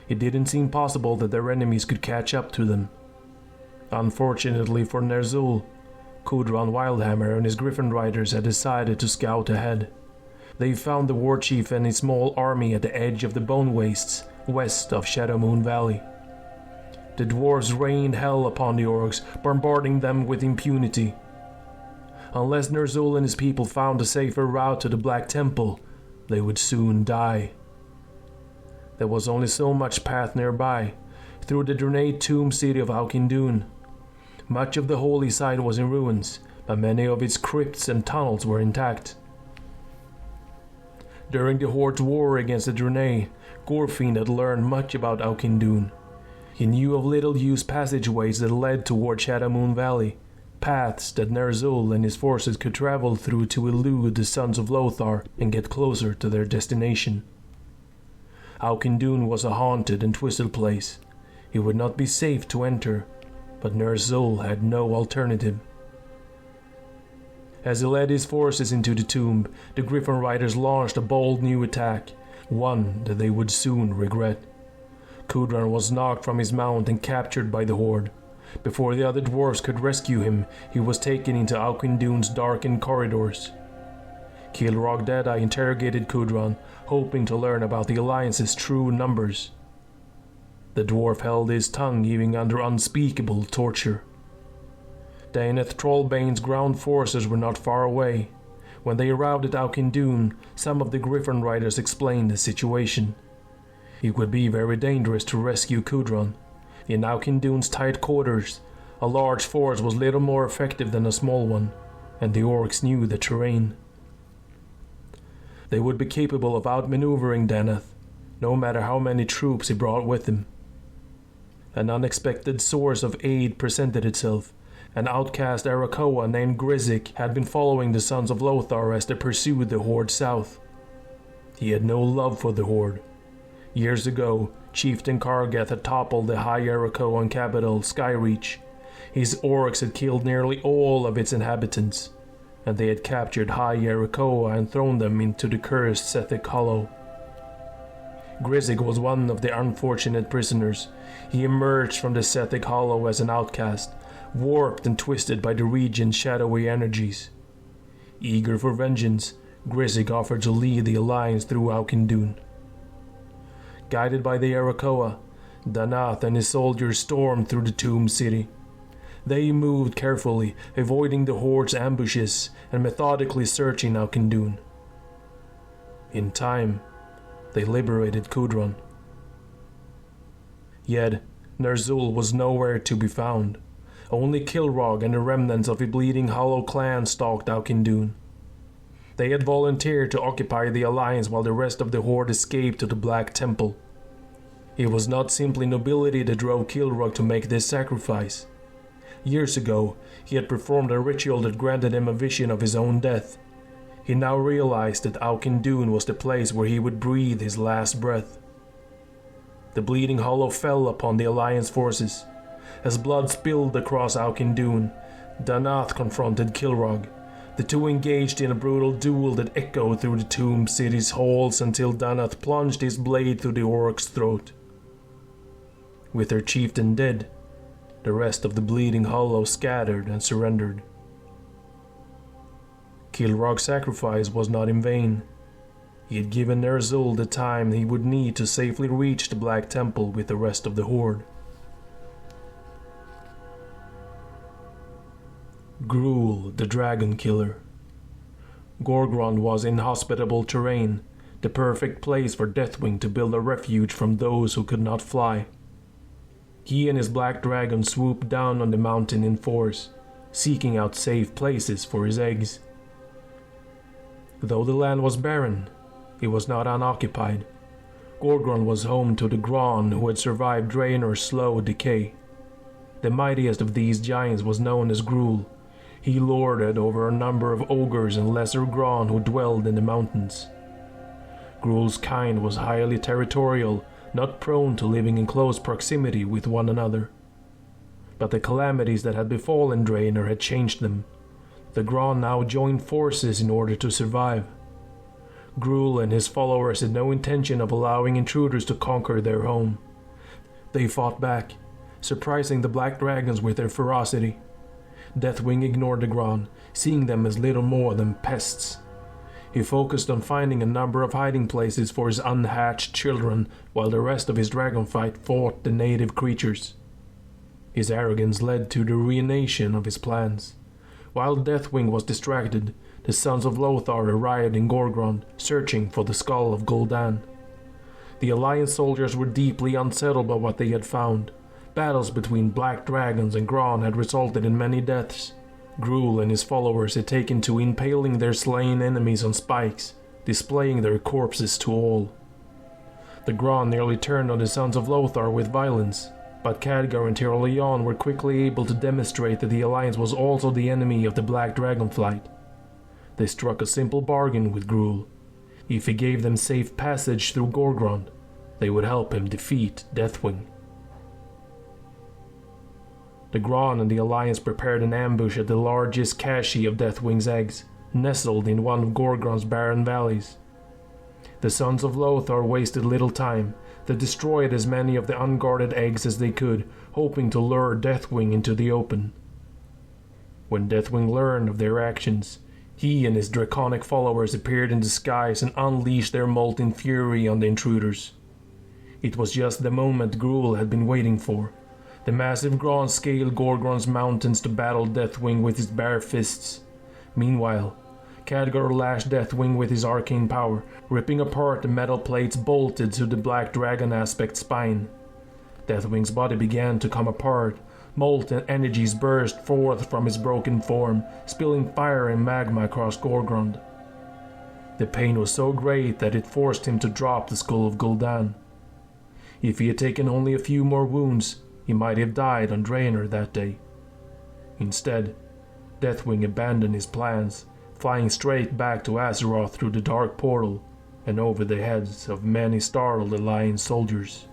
It didn't seem possible that their enemies could catch up to them. Unfortunately for Ner'zhul, Kudran Wildhammer and his Griffin Riders had decided to scout ahead. They found the war chief and his small army at the edge of the Bone Wastes, west of Shadowmoon Valley. The dwarves rained hell upon the orcs, bombarding them with impunity. Unless Ner'zhul and his people found a safer route to the Black Temple, they would soon die. There was only so much path nearby, through the Draenei tomb city of Auchindoun. Much of the holy site was in ruins, but many of its crypts and tunnels were intact. During the Horde's war against the Draenei, Gorfind had learned much about Auchindoun. He knew of little-used passageways that led toward Shadowmoon Valley, paths that Ner'zhul and his forces could travel through to elude the Sons of Lothar and get closer to their destination. Auchindoun was a haunted and twisted place. It would not be safe to enter, but Ner'zhul had no alternative. As he led his forces into the tomb, the Griffin Riders launched a bold new attack, one that they would soon regret. Kudran was knocked from his mount and captured by the Horde. Before the other dwarves could rescue him, he was taken into Auchindoun's darkened corridors. Kilrog Deadeye interrogated Kudran, hoping to learn about the Alliance's true numbers. The dwarf held his tongue, even under unspeakable torture. Daeneth Trollbane's ground forces were not far away. When they arrived at Auchindoun, some of the Griffin Riders explained the situation. It would be very dangerous to rescue Kudran. In Auchindoun's tight quarters, a large force was little more effective than a small one, and the orcs knew the terrain. They would be capable of outmaneuvering Daeneth, no matter how many troops he brought with him. An unexpected source of aid presented itself. An outcast Arakoa named Grizik had been following the Sons of Lothar as they pursued the Horde south. He had no love for the Horde. Years ago, Chieftain Kargath had toppled the High Arakoan capital, Skyreach. His orcs had killed nearly all of its inhabitants, and they had captured High Arakoa and thrown them into the cursed Sethic Hollow. Grizik was one of the unfortunate prisoners. He emerged from the Sethic Hollow as an outcast, warped and twisted by the region's shadowy energies. Eager for vengeance, Grizik offered to lead the Alliance through Auchindoun. Guided by the Arakoa, Danath and his soldiers stormed through the tomb city. They moved carefully, avoiding the Horde's ambushes and methodically searching Auchindoun. In time, they liberated Kudran. Yet, Ner'zhul was nowhere to be found. Only Kilrog and the remnants of the Bleeding Hollow clan stalked Auchindoun. They had volunteered to occupy the Alliance while the rest of the Horde escaped to the Black Temple. It was not simply nobility that drove Kilrog to make this sacrifice. Years ago, he had performed a ritual that granted him a vision of his own death. He now realized that Auchindoun was the place where he would breathe his last breath. The Bleeding Hollow fell upon the Alliance forces. As blood spilled across Auchindoun, Danath confronted Kilrog. The two engaged in a brutal duel that echoed through the tomb city's halls until Danath plunged his blade through the orc's throat. With their chieftain dead, the rest of the Bleeding Hollow scattered and surrendered. Kilrog's sacrifice was not in vain. He had given Ner'zhul the time he would need to safely reach the Black Temple with the rest of the Horde. Gruul, the Dragon Killer. Gorgrond was inhospitable terrain, the perfect place for Deathwing to build a refuge from those who could not fly. He and his black dragon swooped down on the mountain in force, seeking out safe places for his eggs. Though the land was barren, it was not unoccupied. Gorgrond was home to the Gron who had survived Draenor's slow decay. The mightiest of these giants was known as Gruul. He lorded over a number of ogres and lesser Gron who dwelled in the mountains. Gruul's kind was highly territorial, not prone to living in close proximity with one another. But the calamities that had befallen Draenor had changed them. The Gron now joined forces in order to survive. Gruul and his followers had no intention of allowing intruders to conquer their home. They fought back, surprising the black dragons with their ferocity. Deathwing ignored the Gron, seeing them as little more than pests. He focused on finding a number of hiding places for his unhatched children, while the rest of his dragonflight fought the native creatures. His arrogance led to the ruination of his plans. While Deathwing was distracted, the sons of Lothar arrived in Gorgrond, searching for the skull of Gul'dan. The Alliance soldiers were deeply unsettled by what they had found. Battles between black dragons and Gron had resulted in many deaths. Gruul and his followers had taken to impaling their slain enemies on spikes, displaying their corpses to all. The Gron nearly turned on the sons of Lothar with violence, but Khadgar and Tyrolion were quickly able to demonstrate that the Alliance was also the enemy of the Black Dragonflight. They struck a simple bargain with Gruul. If he gave them safe passage through Gorgrond, they would help him defeat Deathwing. The Gron and the Alliance prepared an ambush at the largest cache of Deathwing's eggs, nestled in one of Gorgrond's barren valleys. The sons of Lothar wasted little time. They destroyed as many of the unguarded eggs as they could, hoping to lure Deathwing into the open. When Deathwing learned of their actions, he and his draconic followers appeared in disguise and unleashed their molten fury on the intruders. It was just the moment Gruul had been waiting for. The massive Gron scaled Gorgrond's mountains to battle Deathwing with his bare fists. Meanwhile, Khadgar lashed Deathwing with his arcane power, ripping apart the metal plates bolted to the black dragon aspect spine. Deathwing's body began to come apart. Molten energies burst forth from his broken form, spilling fire and magma across Gorgrond. The pain was so great that it forced him to drop the skull of Gul'dan. If he had taken only a few more wounds, he might have died on Draenor that day. Instead, Deathwing abandoned his plans, flying straight back to Azeroth through the dark portal and over the heads of many startled Alliance soldiers.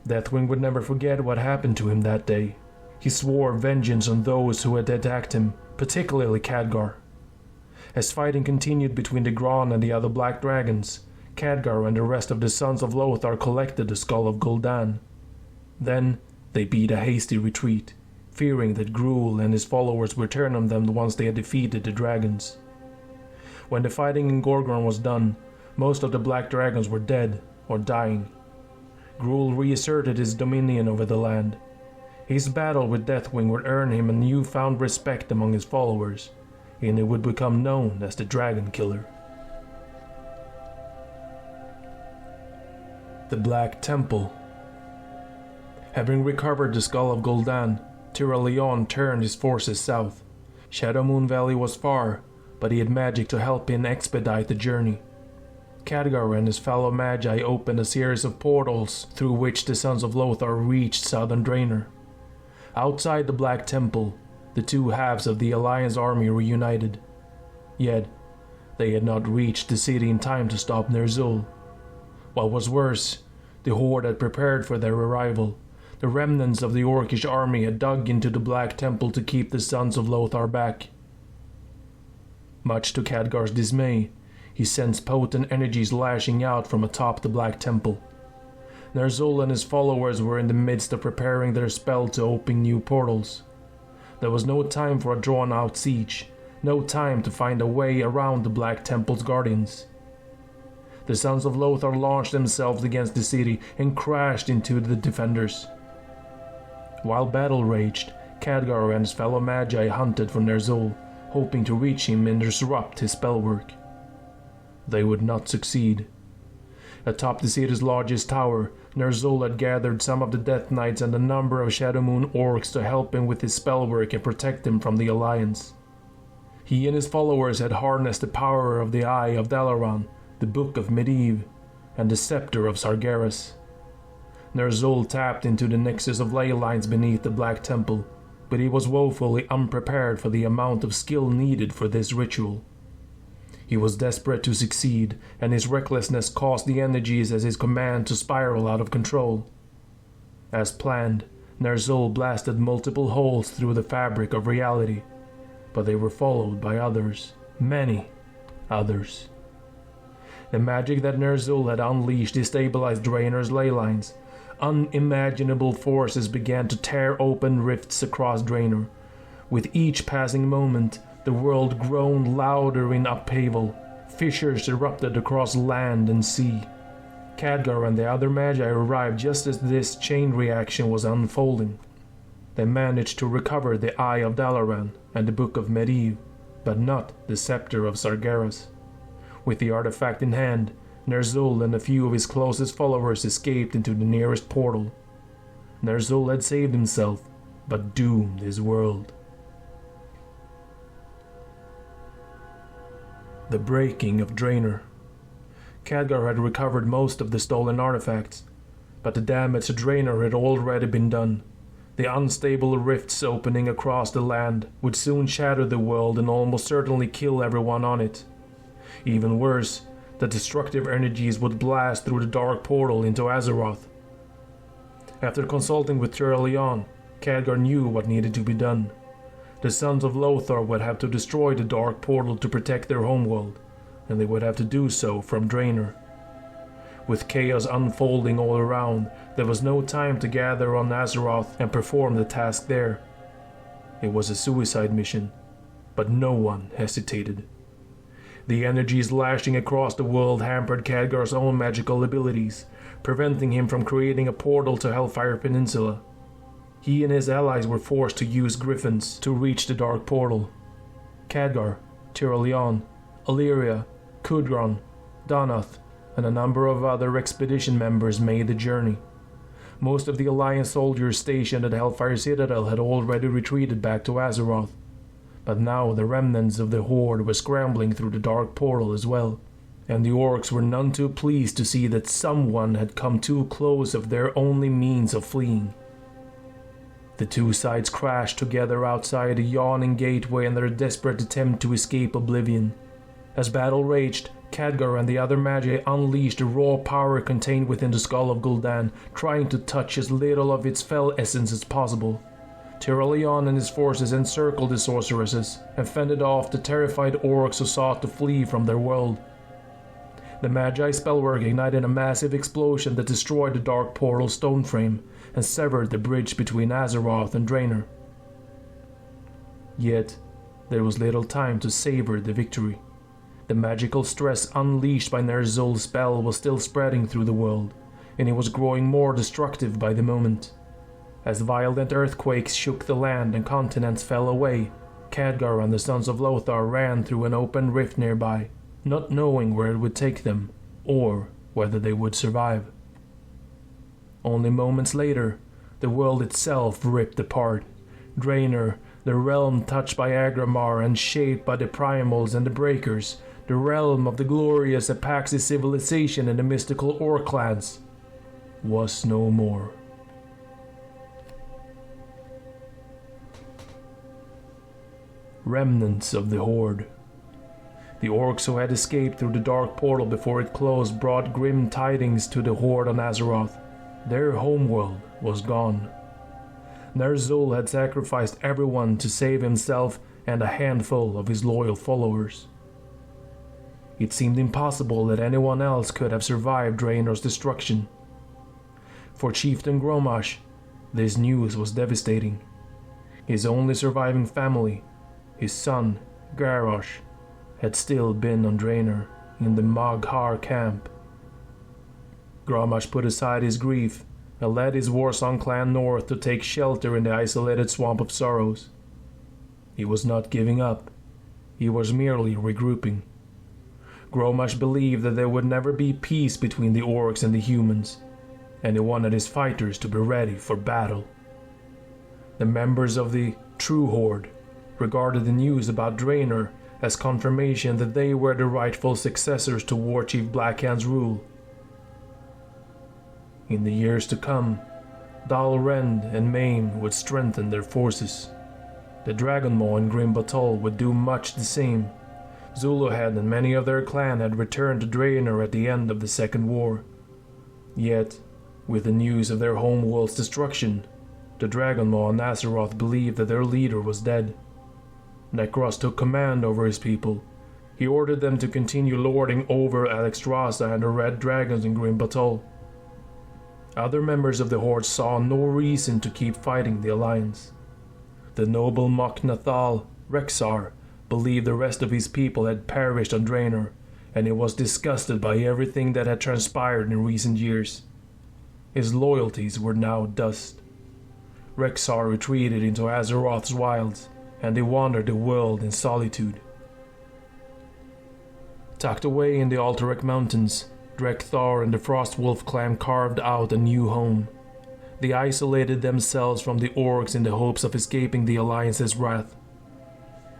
Deathwing would never forget what happened to him that day. He swore vengeance on those who had attacked him, particularly Khadgar. As fighting continued between the Gron and the other black dragons, Khadgar and the rest of the sons of Lothar collected the skull of Gul'dan. Then they beat a hasty retreat, fearing that Gruul and his followers would turn on them once they had defeated the dragons. When the fighting in Gorgrond was done, most of the black dragons were dead or dying. Gruul reasserted his dominion over the land. His battle with Deathwing would earn him a newfound respect among his followers, and he would become known as the Dragon Killer. The Black Temple. Having recovered the skull of Gul'dan, Tyrolion turned his forces south. Shadowmoon Valley was far, but he had magic to help him expedite the journey. Khadgar and his fellow magi opened a series of portals through which the sons of Lothar reached southern Draenor. Outside the Black Temple, the two halves of the Alliance army reunited. Yet, they had not reached the city in time to stop Ner'zhul. What was worse, the Horde had prepared for their arrival. The remnants of the Orcish army had dug into the Black Temple to keep the sons of Lothar back. Much to Khadgar's dismay, he sensed potent energies lashing out from atop the Black Temple. Ner'zhul and his followers were in the midst of preparing their spell to open new portals. There was no time for a drawn-out siege, no time to find a way around the Black Temple's guardians. The sons of Lothar launched themselves against the city and crashed into the defenders. While battle raged, Khadgar and his fellow magi hunted for Ner'zhul, hoping to reach him and disrupt his spellwork. They would not succeed. Atop the city's largest tower, Ner'zhul had gathered some of the Death Knights and a number of Shadowmoon orcs to help him with his spellwork and protect him from the Alliance. He and his followers had harnessed the power of the Eye of Dalaran, the Book of Medivh, and the Scepter of Sargeras. Ner'zhul tapped into the nexus of ley lines beneath the Black Temple, but he was woefully unprepared for the amount of skill needed for this ritual. He was desperate to succeed, and his recklessness caused the energies at his command to spiral out of control. As planned, Ner'zhul blasted multiple holes through the fabric of reality, but they were followed by others, many others. The magic that Ner'zhul had unleashed destabilized Drainor's ley lines. Unimaginable forces began to tear open rifts across Draenor. With each passing moment, the world groaned louder in upheaval. Fissures erupted across land and sea. Khadgar and the other Magi arrived just as this chain reaction was unfolding. They managed to recover the Eye of Dalaran and the Book of Medivh, but not the Scepter of Sargeras. With the artifact in hand, Ner'zhul and a few of his closest followers escaped into the nearest portal. Ner'zhul had saved himself, but doomed his world. The breaking of Draenor. Khadgar had recovered most of the stolen artifacts, but the damage to Draenor had already been done. The unstable rifts opening across the land would soon shatter the world and almost certainly kill everyone on it. Even worse, the destructive energies would blast through the dark portal into Azeroth. After consulting with Tyr, Khadgar knew what needed to be done. The Sons of Lothar would have to destroy the dark portal to protect their homeworld, and they would have to do so from Draenor. With chaos unfolding all around, there was no time to gather on Azeroth and perform the task there. It was a suicide mission, but no one hesitated. The energies lashing across the world hampered Khadgar's own magical abilities, preventing him from creating a portal to Hellfire Peninsula. He and his allies were forced to use griffins to reach the dark portal. Khadgar, Tyr, Illyria, Kudron, Donath, and a number of other expedition members made the journey. Most of the Alliance soldiers stationed at Hellfire Citadel had already retreated back to Azeroth, but now the remnants of the Horde were scrambling through the dark portal as well, and the orcs were none too pleased to see that someone had come too close of their only means of fleeing. The two sides crashed together outside a yawning gateway in their desperate attempt to escape oblivion. As battle raged, Khadgar and the other Magi unleashed the raw power contained within the skull of Gul'dan, trying to touch as little of its fell essence as possible. Tyr and his forces encircled the sorceresses and fended off the terrified orcs who sought to flee from their world. The Magi's spellwork ignited a massive explosion that destroyed the dark portal stone frame and severed the bridge between Azeroth and Draenor. Yet, there was little time to savor the victory. The magical stress unleashed by Ner'zhul's spell was still spreading through the world, and it was growing more destructive by the moment. As violent earthquakes shook the land and continents fell away, Khadgar and the Sons of Lothar ran through an open rift nearby, not knowing where it would take them, or whether they would survive. Only moments later, the world itself ripped apart. Draenor, the realm touched by Agramar and shaped by the Primals and the Breakers, the realm of the glorious Apaxi civilization and the mystical Orc clans, was no more. Remnants of the Horde. The orcs who had escaped through the dark portal before it closed brought grim tidings to the Horde on Azeroth. Their homeworld was gone. Ner'zhul had sacrificed everyone to save himself and a handful of his loyal followers. It seemed impossible that anyone else could have survived Draenor's destruction. For Chieftain Gromash, this news was devastating. His only surviving family, his son, Garrosh, had still been on Draenor in the Mag'har camp. Gromash put aside his grief and led his Warsong clan north to take shelter in the isolated Swamp of Sorrows. He was not giving up. He was merely regrouping. Gromash believed that there would never be peace between the orcs and the humans, and he wanted his fighters to be ready for battle. The members of the True Horde regarded the news about Draenor as confirmation that they were the rightful successors to Warchief Blackhand's rule. In the years to come, Dalrend and Maine would strengthen their forces. The Dragonmaw and Grim Batol would do much the same. Zuluhead and many of their clan had returned to Draenor at the end of the Second War. Yet, with the news of their homeworld's destruction, the Dragonmaw and Azeroth believed that their leader was dead. Necros took command over his people. He ordered them to continue lording over Alexstrasza and the Red Dragons in Grim Batol. Other members of the Horde saw no reason to keep fighting the Alliance. The noble Mok'Nathal, Rexxar, believed the rest of his people had perished on Draenor, and he was disgusted by everything that had transpired in recent years. His loyalties were now dust. Rexxar retreated into Azeroth's wilds, and they wandered the world in solitude. Tucked away in the Alterac Mountains, Drekthar and the Frostwolf clan carved out a new home. They isolated themselves from the orcs in the hopes of escaping the Alliance's wrath.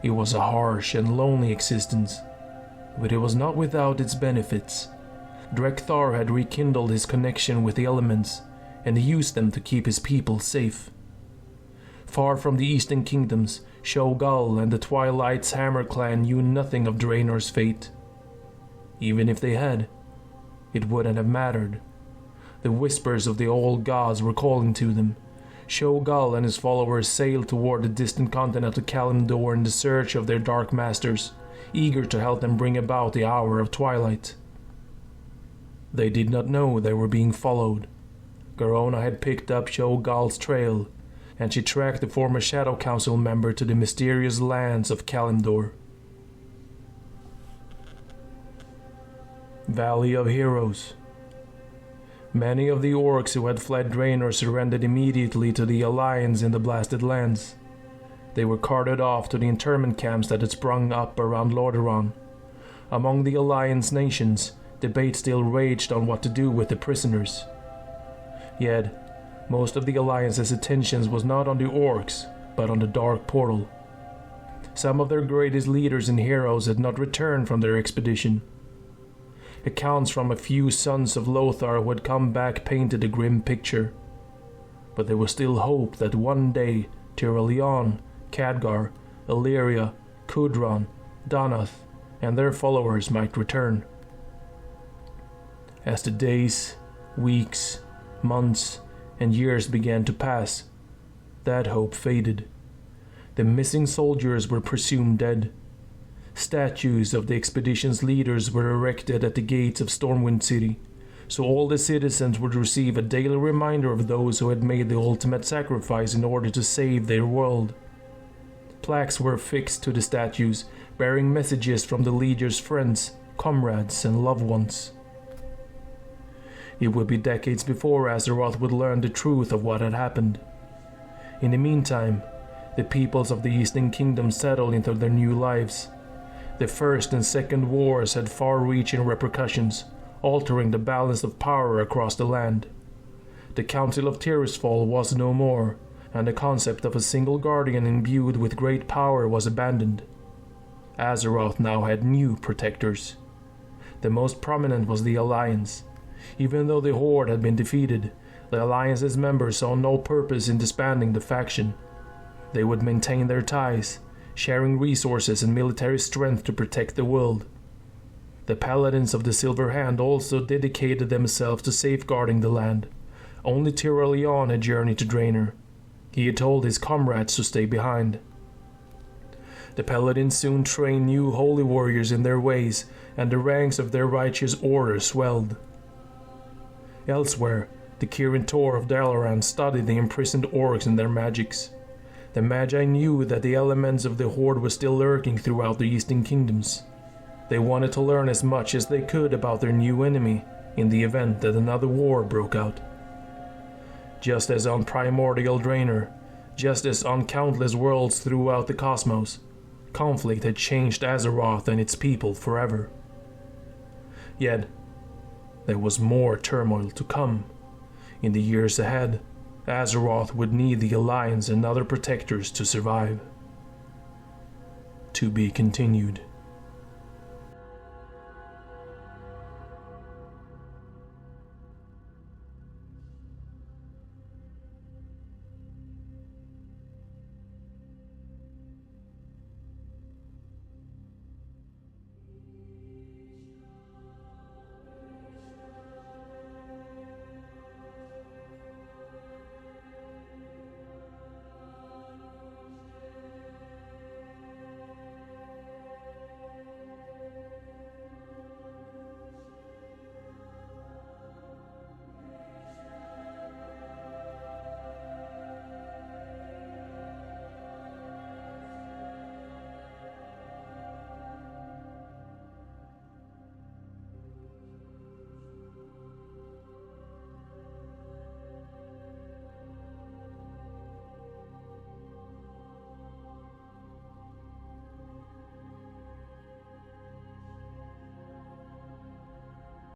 It was a harsh and lonely existence, but it was not without its benefits. Drekthar had rekindled his connection with the elements, and he used them to keep his people safe. Far from the Eastern Kingdoms, Shogal and the Twilight's Hammer clan knew nothing of Draenor's fate. Even if they had, it wouldn't have mattered. The whispers of the old gods were calling to them. Shogal and his followers sailed toward the distant continent of Kalimdor in the search of their dark masters, eager to help them bring about the hour of twilight. They did not know they were being followed. Garona had picked up Shogal's trail, and she tracked the former Shadow Council member to the mysterious lands of Kalimdor. Valley of Heroes. Many of the orcs who had fled Draenor surrendered immediately to the Alliance in the Blasted Lands. They were carted off to the internment camps that had sprung up around Lordaeron. Among the Alliance nations, debate still raged on what to do with the prisoners. Yet, most of the Alliance's attention was not on the orcs, but on the Dark Portal. Some of their greatest leaders and heroes had not returned from their expedition. Accounts from a few sons of Lothar who had come back painted a grim picture. But there was still hope that one day Tyrellion, Khadgar, Illyria, Kudron, Donath, and their followers might return. As the days, weeks, months, and years began to pass, that hope faded. The missing soldiers were presumed dead. Statues of the expedition's leaders were erected at the gates of Stormwind City, so all the citizens would receive a daily reminder of those who had made the ultimate sacrifice in order to save their world. Plaques were affixed to the statues, bearing messages from the leaders' friends, comrades, and loved ones. It would be decades before Azeroth would learn the truth of what had happened. In the meantime, the peoples of the Eastern Kingdom settled into their new lives. The First and Second Wars had far-reaching repercussions, altering the balance of power across the land. The Council of Tirisfal was no more, and the concept of a single guardian imbued with great power was abandoned. Azeroth now had new protectors. The most prominent was the Alliance. Even though the Horde had been defeated, the Alliance's members saw no purpose in disbanding the faction. They would maintain their ties, sharing resources and military strength to protect the world. The Paladins of the Silver Hand also dedicated themselves to safeguarding the land. Only Tyrellion had journeyed to Draenor. He had told his comrades to stay behind. The Paladins soon trained new holy warriors in their ways, and the ranks of their righteous order swelled. Elsewhere, the Kirin Tor of Dalaran studied the imprisoned orcs and their magics. The Magi knew that the elements of the Horde were still lurking throughout the Eastern Kingdoms. They wanted to learn as much as they could about their new enemy in the event that another war broke out. Just as on primordial Draenor, just as on countless worlds throughout the cosmos, conflict had changed Azeroth and its people forever. Yet, there was more turmoil to come. In the years ahead, Azeroth would need the Alliance and other protectors to survive. To be continued.